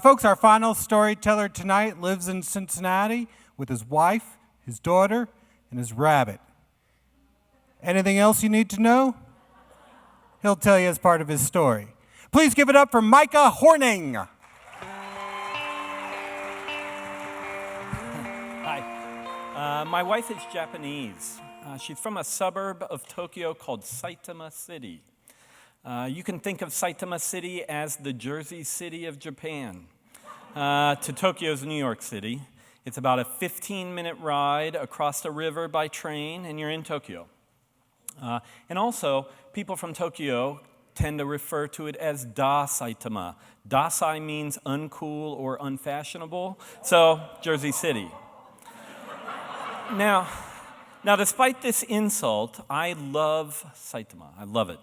Folks, our final storyteller tonight lives in Cincinnati with his wife, his daughter, and his rabbit. Anything else you need to know? He'll tell you as part of his story. Please give it up for Micah Hornung. Hi. My wife is Japanese. She's from a suburb of Tokyo called Saitama City. You can think of Saitama City as the Jersey City of Japan. To Tokyo's New York City. It's about a 15-minute ride across the river by train, and you're in Tokyo. And also, people from Tokyo tend to refer to it as Da Saitama. Dasai means uncool or unfashionable, so Jersey City. Now, despite this insult, I love Saitama. I love it.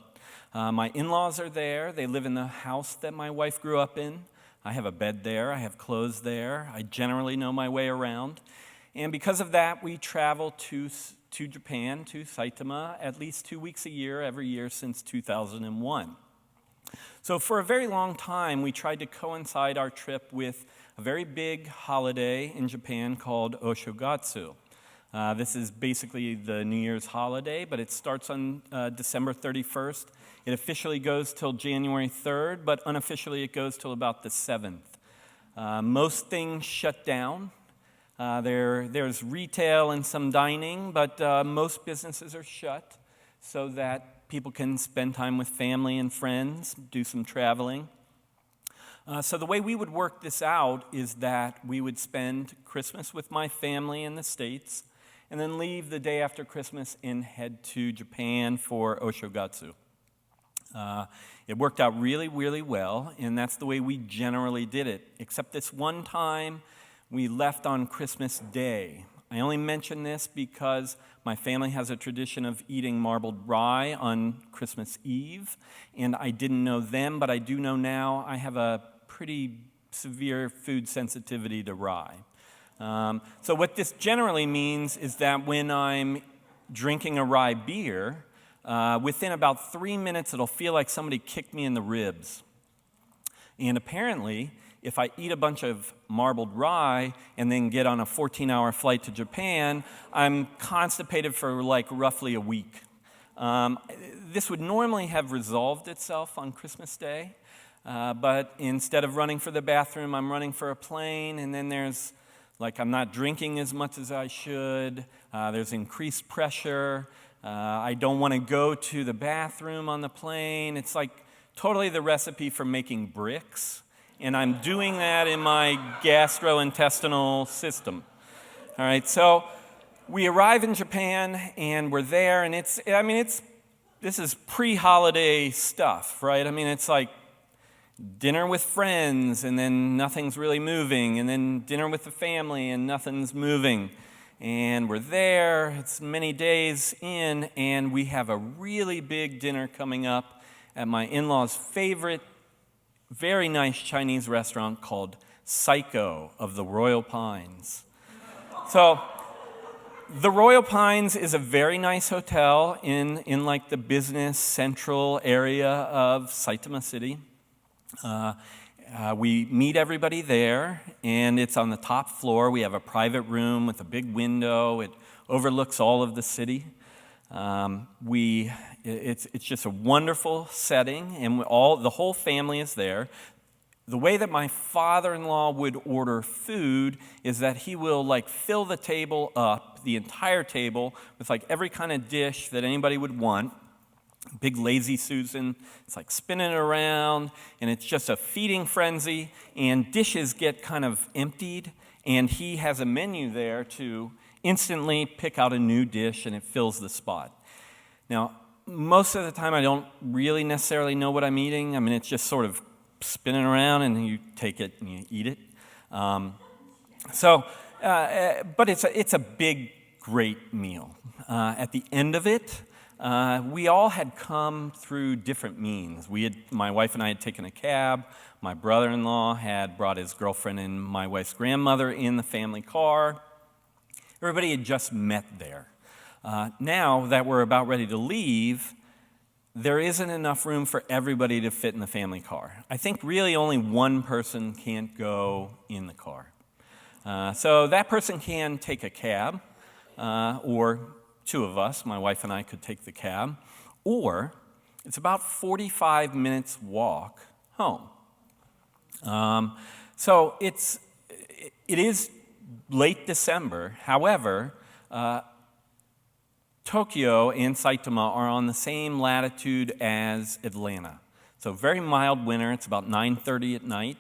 My in-laws are there. They live in the house that my wife grew up in. I have a bed there. I have clothes there. I generally know my way around. And because of that, we travel to Japan, to Saitama, at least 2 weeks a year, every year since 2001. So for a very long time, we tried to coincide our trip with a very big holiday in Japan called Oshogatsu. This is basically the New Year's holiday, but it starts on December 31st. It officially goes till January 3rd, but unofficially it goes till about the 7th. Most things shut down. There's retail and some dining, but most businesses are shut so that people can spend time with family and friends, do some traveling. So the way we would work this out is that we would spend Christmas with my family in the States and then leave the day after Christmas and head to Japan for Oshogatsu. It worked out really, really well, and that's the way we generally did it, except this one time we left on Christmas Day. I only mention this because my family has a tradition of eating marbled rye on Christmas Eve, and I didn't know then, but I do know now. I have a pretty severe food sensitivity to rye. So what this generally means is that when I'm drinking a rye beer, within about 3 minutes, it'll feel like somebody kicked me in the ribs. And apparently, if I eat a bunch of marbled rye and then get on a 14-hour flight to Japan, I'm constipated for like roughly a week. This would normally have resolved itself on Christmas Day, but instead of running for the bathroom, I'm running for a plane, and then there's I'm not drinking as much as I should. There's increased pressure. I don't want to go to the bathroom on the plane. It's like totally the recipe for making bricks, and I'm doing that in my gastrointestinal system. All right, so we arrive in Japan, and we're there, and this is pre-holiday stuff, right? I mean, it's like dinner with friends, and then nothing's really moving, and then dinner with the family, and nothing's moving. And we're there, it's many days in, and we have a really big dinner coming up at my in-laws' favorite, very nice Chinese restaurant called Psycho of the Royal Pines. So, the Royal Pines is a very nice hotel in like the business central area of Saitama City. We meet everybody there, and it's on the top floor. We have a private room with a big window. It overlooks all of the city. It's just a wonderful setting, and the whole family is there. The way that my father-in-law would order food is that he will fill the table up, the entire table, with every kind of dish that anybody would want. Big lazy Susan, it's spinning around, and it's just a feeding frenzy, and dishes get kind of emptied, and he has a menu there to instantly pick out a new dish, and it fills the spot. Now, most of the time I don't really necessarily know what I'm eating. I mean, it's just sort of spinning around, and you take it and you eat it. But it's a big, great meal. At the end of it, we all had come through different means. My wife and I had taken a cab. My brother-in-law had brought his girlfriend and my wife's grandmother in the family car. Everybody had just met there. Now that we're about ready to leave, there isn't enough room for everybody to fit in the family car. I think really only one person can't go in the car. So that person can take a cab, or two of us, my wife and I, could take the cab, or it's about 45 minutes walk home. So it is late December. However, Tokyo and Saitama are on the same latitude as Atlanta. So very mild winter. It's about 9:30 at night.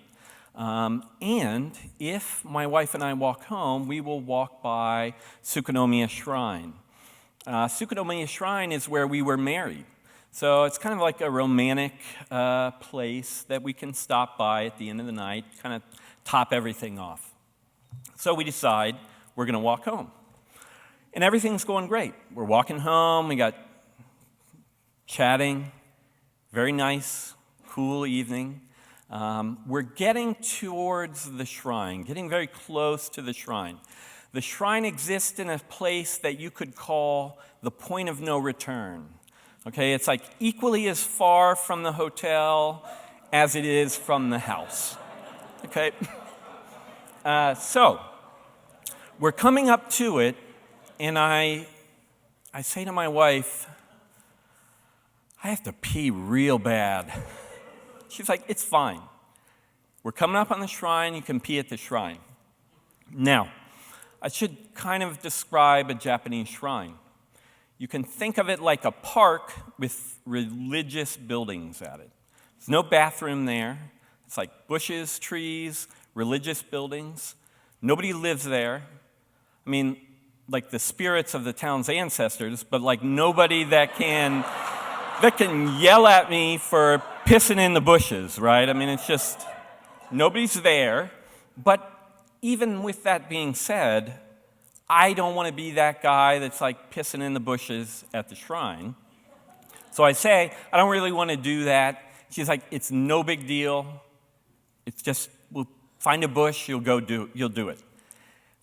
And if my wife and I walk home, we will walk by Tsukunomiya Shrine. Tsukunomiya Shrine is where we were married. So it's kind of like a romantic place that we can stop by at the end of the night, kind of top everything off. So we decide we're going to walk home. And everything's going great. We're walking home, we got chatting, very nice, cool evening. We're getting towards the shrine, getting very close to the shrine. The shrine exists in a place that you could call the point of no return. Okay, it's like equally as far from the hotel as it is from the house. Okay, so we're coming up to it, and I say to my wife, I have to pee real bad. She's like, it's fine. We're coming up on the shrine, you can pee at the shrine. Now, I should kind of describe a Japanese shrine. You can think of it like a park with religious buildings at it. There's no bathroom there. It's like bushes, trees, religious buildings. Nobody lives there. I mean, like the spirits of the town's ancestors, but like nobody that can yell at me for pissing in the bushes, right? I mean, it's just, nobody's there. But even with that being said, I don't want to be that guy that's like pissing in the bushes at the shrine. So I say, I don't really want to do that. She's like, it's no big deal. It's just, we'll find a bush, you'll do it.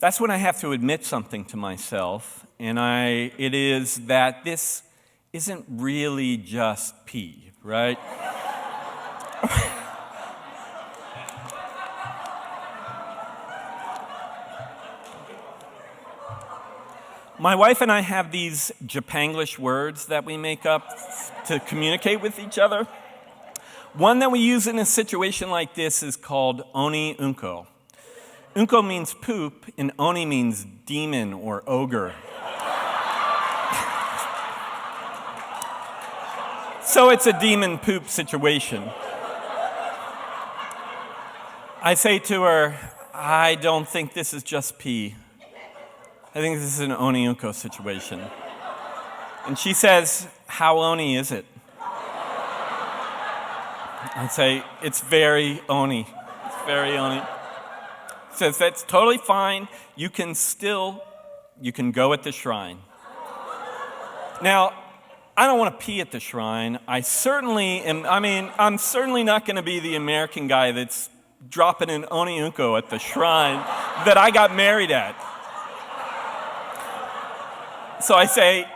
That's when I have to admit something to myself, and it is that this isn't really just pee, right? My wife and I have these Japanglish words that we make up to communicate with each other. One that we use in a situation like this is called oni unko. Unko means poop, and oni means demon or ogre. So it's a demon poop situation. I say to her, I don't think this is just pee. I think this is an oni unko situation. And she says, how oni is it? I say, it's very oni. It's very oni. Says that's totally fine. You can go at the shrine. Now, I don't want to pee at the shrine. I'm certainly not going to be the American guy that's dropping an oni unko at the shrine that I got married at. So I say,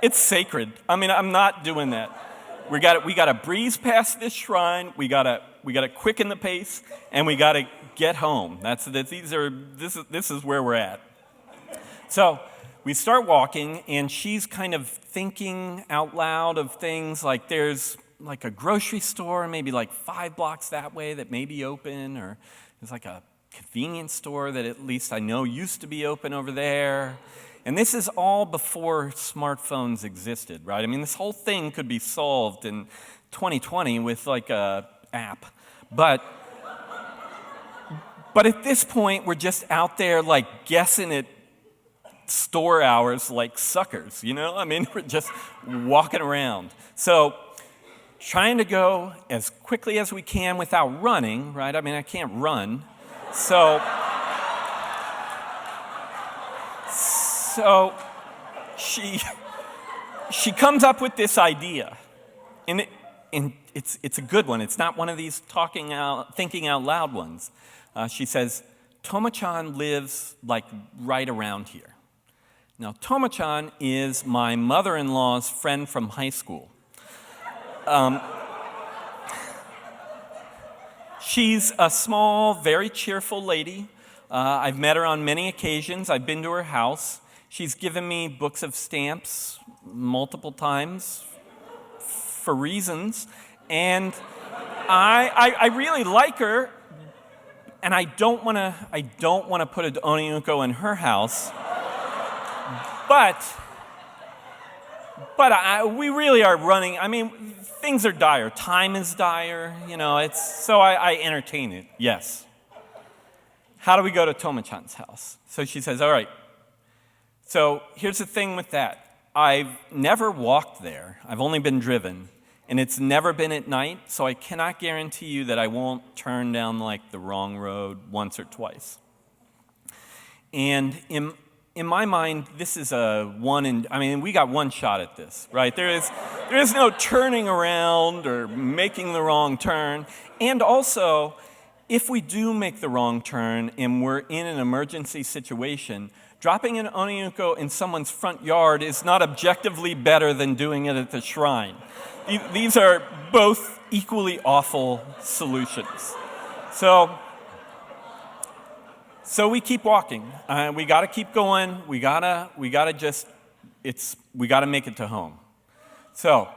it's sacred. I mean, I'm not doing that. We got to breeze past this shrine. We got to quicken the pace, and we got to get home. This is where we're at. So we start walking, and she's kind of thinking out loud of things like there's like a grocery store, maybe like 5 blocks that way that may be open, or there's like a convenience store that at least I know used to be open over there. And this is all before smartphones existed, right? I mean, this whole thing could be solved in 2020 with like a app. But at this point, we're just out there like guessing at store hours like suckers, you know? I mean, we're just walking around. So trying to go as quickly as we can without running, right? I mean, I can't run. So she comes up with this idea, and it's a good one. It's not one of these thinking out loud ones. She says, Toma-chan lives like right around here. Now, Toma-chan is my mother-in-law's friend from high school. She's a small, very cheerful lady. I've met her on many occasions. I've been to her house. She's given me books of stamps multiple times for reasons. And I really like her. And I don't want to put an oniuko in her house. But we really are running. I mean, things are dire. Time is dire. So I entertain it. Yes. How do we go to Toma-chan's house? So she says, all right. So here's the thing with that. I've never walked there. I've only been driven. And it's never been at night, so I cannot guarantee you that I won't turn down the wrong road once or twice. And in my mind, this is we got one shot at this, right? There is no turning around or making the wrong turn. And also, if we do make the wrong turn and we're in an emergency situation, dropping an oniuko in someone's front yard is not objectively better than doing it at the shrine. These are both equally awful solutions. So we keep walking. We got to keep going. We gotta make it to home. So,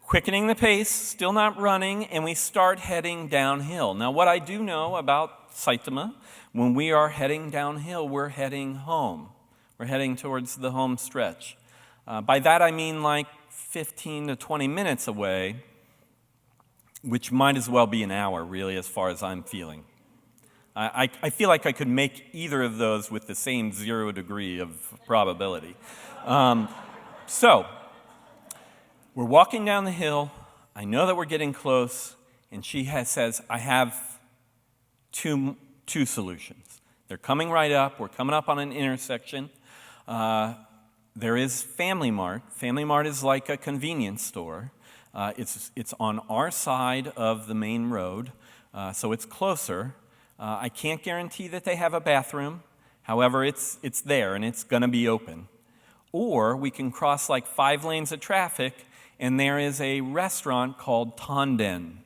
quickening the pace, still not running, and we start heading downhill. Now, what I do know about Saitama, when we are heading downhill, we're heading home. We're heading towards the home stretch. By that I mean 15 to 20 minutes away, which might as well be an hour, really, as far as I'm feeling. I feel like I could make either of those with the same 0 degree of probability. So, we're walking down the hill. I know that we're getting close, and she says, I have two solutions. They're coming right up. We're coming up on an intersection. There is Family Mart. Family Mart is like a convenience store. It's on our side of the main road, so it's closer. I can't guarantee that they have a bathroom. However, it's there, and it's going to be open. Or we can cross 5 lanes of traffic, and there is a restaurant called Tonden.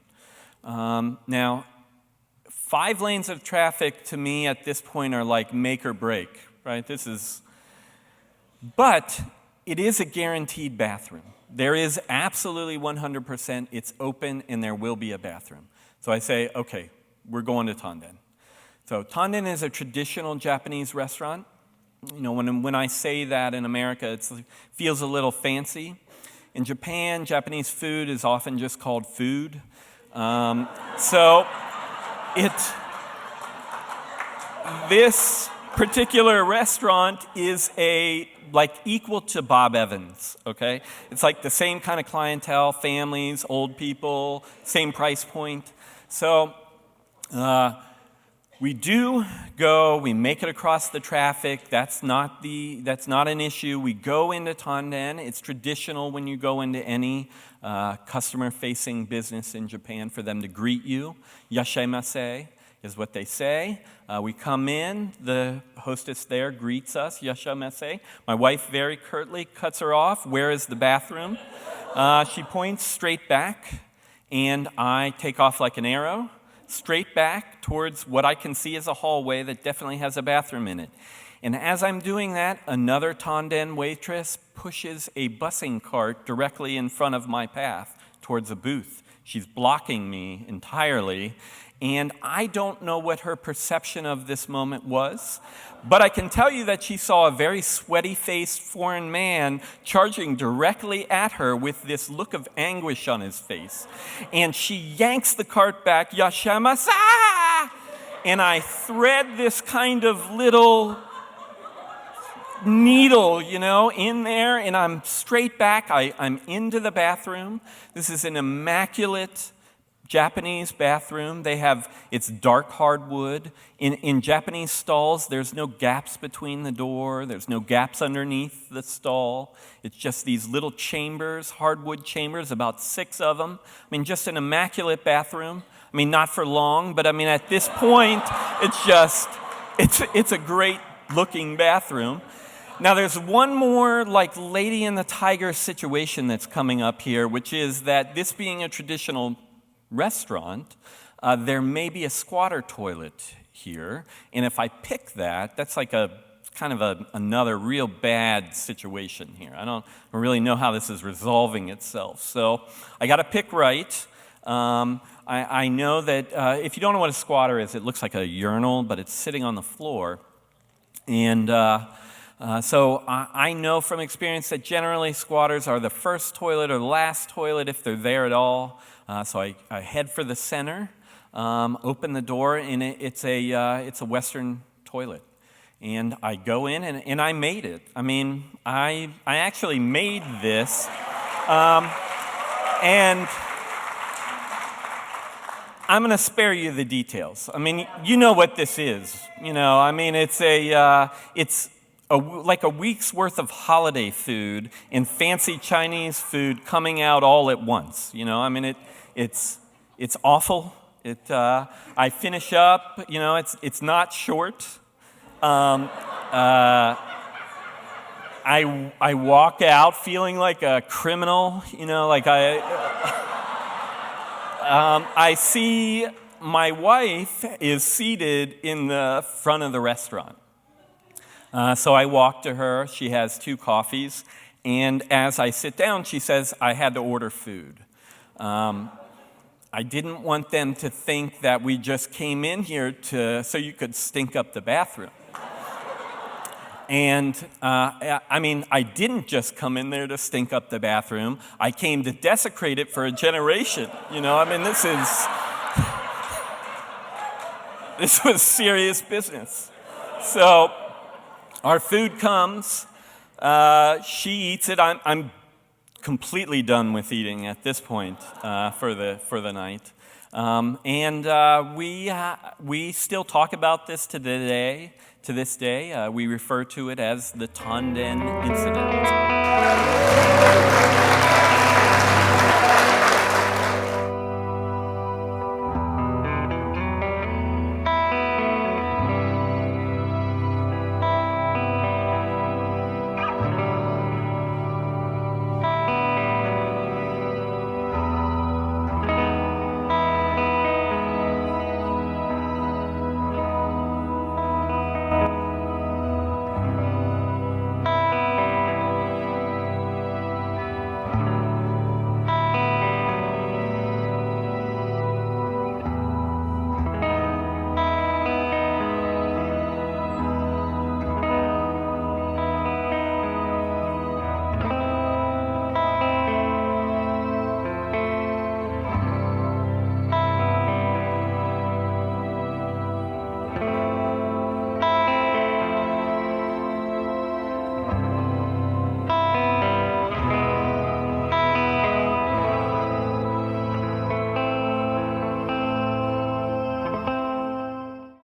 Now, 5 lanes of traffic to me at this point are make or break, right? But it is a guaranteed bathroom. There is absolutely 100%, it's open and there will be a bathroom. So I say, okay, we're going to Tonden. So Tonden is a traditional Japanese restaurant. When I say that in America, it feels a little fancy. In Japan, Japanese food is often just called food. This particular restaurant is equal to Bob Evans, okay? It's the same kind of clientele, families, old people, same price point. So we do go, we make it across the traffic. That's not an issue. We go into Tonden. It's traditional when you go into any customer-facing business in Japan for them to greet you. Yashaimase is what they say. We come in, the hostess there greets us, yashaimase. My wife very curtly cuts her off. Where is the bathroom? She points straight back, and I take off like an arrow, straight back towards what I can see as a hallway that definitely has a bathroom in it. And as I'm doing that, another Tonden waitress pushes a busing cart directly in front of my path towards a booth. She's blocking me entirely. And I don't know what her perception of this moment was, but I can tell you that she saw a very sweaty-faced foreign man charging directly at her with this look of anguish on his face. And she yanks the cart back, Yashamasa! And I thread this kind of little needle, in there, and I'm straight back. I'm into the bathroom. This is an immaculate Japanese bathroom. It's dark hardwood. In Japanese stalls, there's no gaps between the door. There's no gaps underneath the stall. It's just these little chambers, hardwood chambers, about 6 of them. Just an immaculate bathroom. Not for long, but at this point, it's a great looking bathroom. Now, there's one more like Lady and the Tiger situation that's coming up here, which is that this being a traditional restaurant, there may be a squatter toilet here, and if I pick that, that's like another real bad situation here. I don't really know how this is resolving itself, so I got to pick right. I know that if you don't know what a squatter is, it looks like a urinal, but it's sitting on the floor, and so I know from experience that generally squatters are the first toilet or the last toilet if they're there at all. So I head for the center, open the door, and it's a Western toilet. And I go in, and I made it. I mean, I actually made this, and I'm going to spare you the details. I mean, you know what this is. I mean, it's like a week's worth of holiday food and fancy Chinese food coming out all at once. I mean, it's awful. I finish up. It's not short. I walk out feeling like a criminal. I see my wife is seated in the front of the restaurant. So I walk to her. She has 2 coffees. And as I sit down, she says, I had to order food. I didn't want them to think that we just came in here so you could stink up the bathroom. And I didn't just come in there to stink up the bathroom. I came to desecrate it for a generation. This was serious business. So our food comes. She eats it. I'm completely done with eating at this point for the night. And we still talk about this to this day. We refer to it as the Tondin Incident.